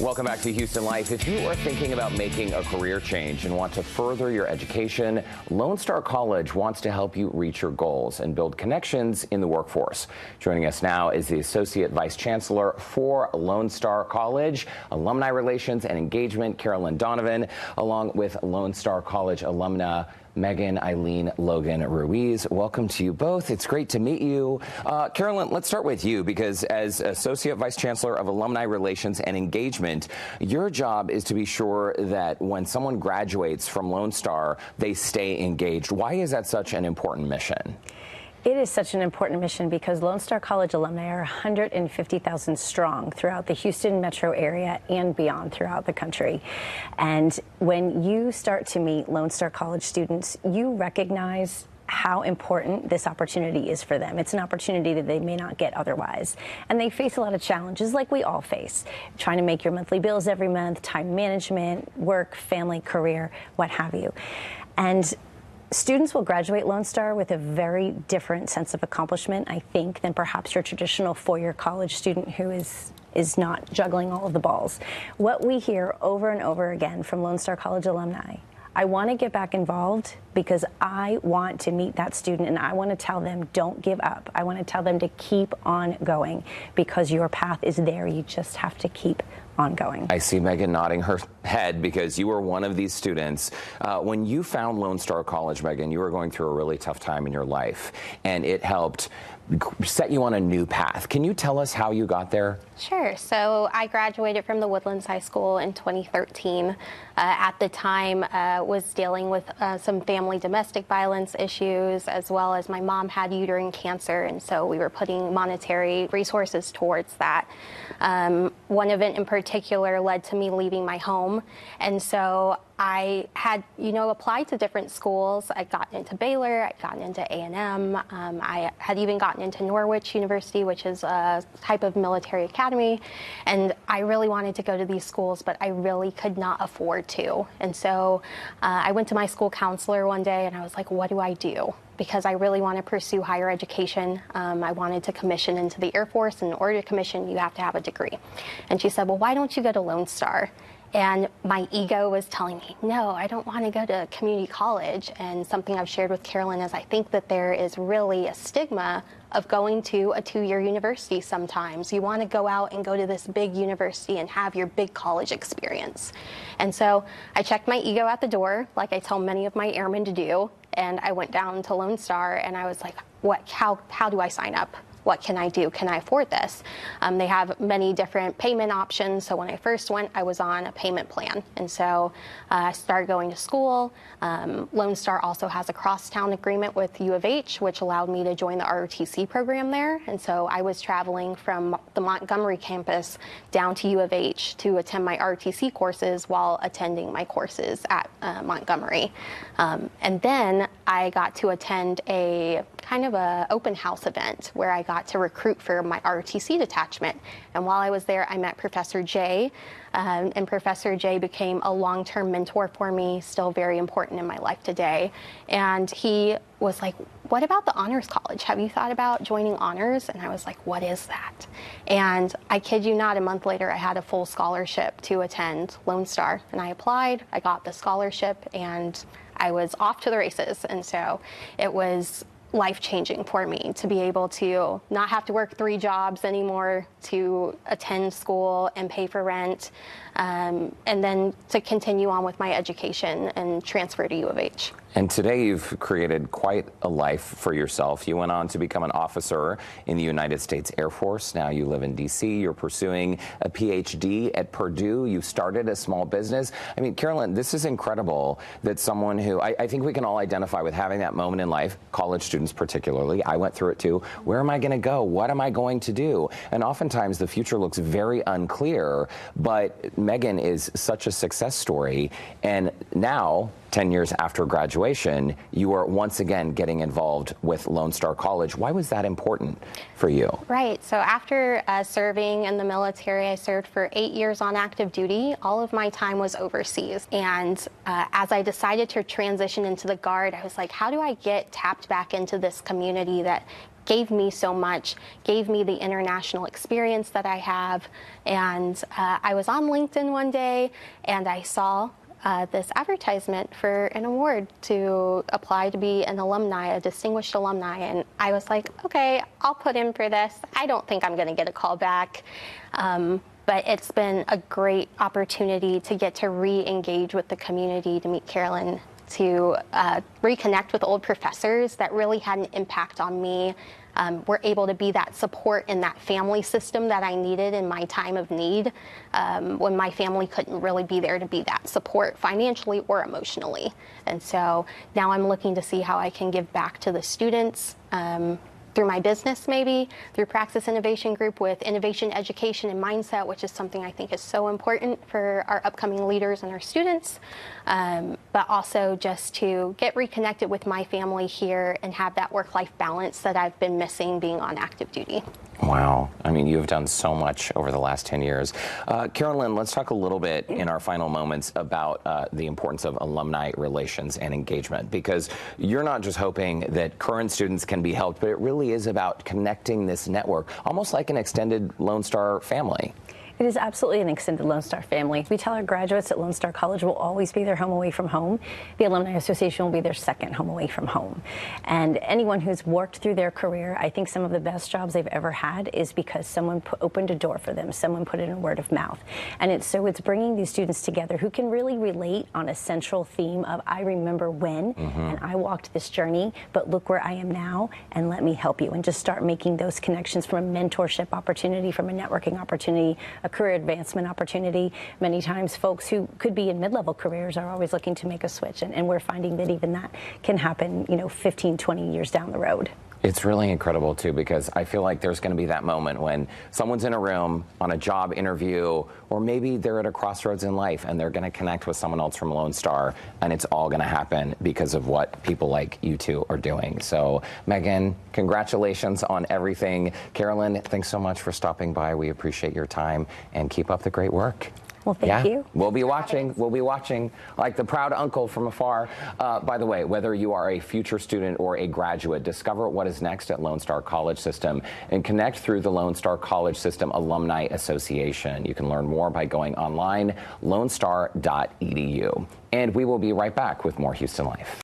Welcome back to Houston Life. If you are thinking about making a career change and want to further your education, Lone Star College wants to help you reach your goals and build connections in the workforce. Joining us now is the Associate Vice Chancellor for Lone Star College, Alumni Relations and Engagement, Carolyn Donovan, along with Lone Star College alumna Megan, Eileen, Logan, Ruiz. Welcome to you both. It's great to meet you. Carolyn, let's start with you because as Associate Vice Chancellor of Alumni Relations and Engagement, your job is to be sure that when someone graduates from Lone Star, they stay engaged. Why is that such an important mission? It is such an important mission because Lone Star College alumni are 150,000 strong throughout the Houston metro area and beyond throughout the country. And when you start to meet Lone Star College students, you recognize how important this opportunity is for them. It's an opportunity that they may not get otherwise. And they face a lot of challenges like we all face. Trying to make your monthly bills every month, time management, work, family, career, what have you. And students will graduate Lone Star with a very different sense of accomplishment, I think, than perhaps your traditional four-year college student who is not juggling all of the balls. What we hear over and over again from Lone Star College alumni, I want to get back involved because I want to meet that student and I want to tell them don't give up. I want to tell them to keep on going because your path is there. You just have to keep on going. I see Megan nodding her head because you were one of these students. When you found Lone Star College, Megan, you were going through a really tough time in your life and it helped set you on a new path. Can you tell us how you got there? Sure. So I graduated from the Woodlands High School in 2013. At the time, was dealing with some family domestic violence issues, as well as my mom had uterine cancer, and so we were putting monetary resources towards that. One event in particular led to me leaving my home, and so I had, applied to different schools. I'd gotten into Baylor, I'd gotten into A&M, I had even gotten into Norwich University, which is a type of military academy, and I really wanted to go to these schools, but I really could not afford to. And so I went to my school counselor one day and I was like, what do I do? Because I really want to pursue higher education. I wanted to commission into the Air Force, and in order to commission, you have to have a degree. And she said, well, why don't you go to Lone Star? And my ego was telling me, no, I don't want to go to community college. And something I've shared with Carolyn is I think that there is really a stigma of going to a two-year university sometimes. You want to go out and go to this big university and have your big college experience. And so I checked my ego at the door, like I tell many of my airmen to do, and I went down to Lone Star and I was like, how do I sign up? What can I do? Can I afford this? They have many different payment options. So when I first went, I was on a payment plan. And so I started going to school. Lone Star also has a crosstown agreement with U of H, which allowed me to join the ROTC program there. And so I was traveling from the Montgomery campus down to U of H to attend my ROTC courses while attending my courses at Montgomery. And then I got to attend a kind of a open house event where I got to recruit for my ROTC detachment. And while I was there, I met Professor Jay, and Professor Jay became a long-term mentor for me, still very important in my life today. And he was like, what about the Honors College? Have you thought about joining Honors? And I was like, what is that? And I kid you not, a month later, I had a full scholarship to attend Lone Star. And I applied, I got the scholarship, and I was off to the races. And so it was life-changing for me to be able to not have to work 3 jobs anymore, to attend school and pay for rent, and then to continue on with my education and transfer to U of H. And today you've created quite a life for yourself. You went on to become an officer in the United States Air Force. Now you live in D.C. You're pursuing a PhD at Purdue. You started a small business. I mean, Carolyn, this is incredible that someone who, I think we can all identify with having that moment in life, college students particularly. I went through it too. Where am I going to go? What am I going to do? And oftentimes the future looks very unclear, but Megan is such a success story. And now, 10 years after graduation, graduation, you are once again getting involved with Lone Star College. Why was that important for you? Right. So after serving in the military, I served for 8 years on active duty. All of my time was overseas. And as I decided to transition into the Guard, I was like, how do I get tapped back into this community that gave me so much, gave me the international experience that I have? And I was on LinkedIn one day and I saw this advertisement for an award to apply to be an alumni, a distinguished alumni. And I was like, okay, I'll put in for this. I don't think I'm going to get a call back. But it's been a great opportunity to get to re-engage with the community, to meet Carolyn, to reconnect with old professors that really had an impact on me. Were able to be that support in that family system that I needed in my time of need, when my family couldn't really be there to be that support financially or emotionally. And so now I'm looking to see how I can give back to the students, through my business, maybe through Praxis Innovation Group with innovation, education, and mindset, which is something I think is so important for our upcoming leaders and our students, but also just to get reconnected with my family here and have that work-life balance that I've been missing being on active duty. Wow. I mean, you've done so much over the last 10 years. Carolyn, let's talk a little bit in our final moments about the importance of alumni relations and engagement, because you're not just hoping that current students can be helped, but it really is about connecting this network, almost like an extended Lone Star family. It is absolutely an extended Lone Star family. We tell our graduates that Lone Star College will always be their home away from home. The Alumni Association will be their second home away from home. And anyone who's worked through their career, I think some of the best jobs they've ever had is because someone opened a door for them, someone put in a word of mouth. And it's bringing these students together who can really relate on a central theme of, I remember when, and I walked this journey, but look where I am now, and let me help you. And just start making those connections from a mentorship opportunity, from a networking opportunity, a career advancement opportunity. Many times folks who could be in mid-level careers are always looking to make a switch, and we're finding that even that can happen, 15, 20 years down the road. It's really incredible, too, because I feel like there's going to be that moment when someone's in a room on a job interview, or maybe they're at a crossroads in life and they're going to connect with someone else from Lone Star, and it's all going to happen because of what people like you two are doing. So, Megan, congratulations on everything. Carolyn, thanks so much for stopping by. We appreciate your time, and keep up the great work. Well, thank you. We'll be watching. We'll be watching like the proud uncle from afar. By the way, whether you are a future student or a graduate, discover what is next at Lone Star College System and connect through the Lone Star College System Alumni Association. You can learn more by going online, lonestar.edu. And we will be right back with more Houston Life.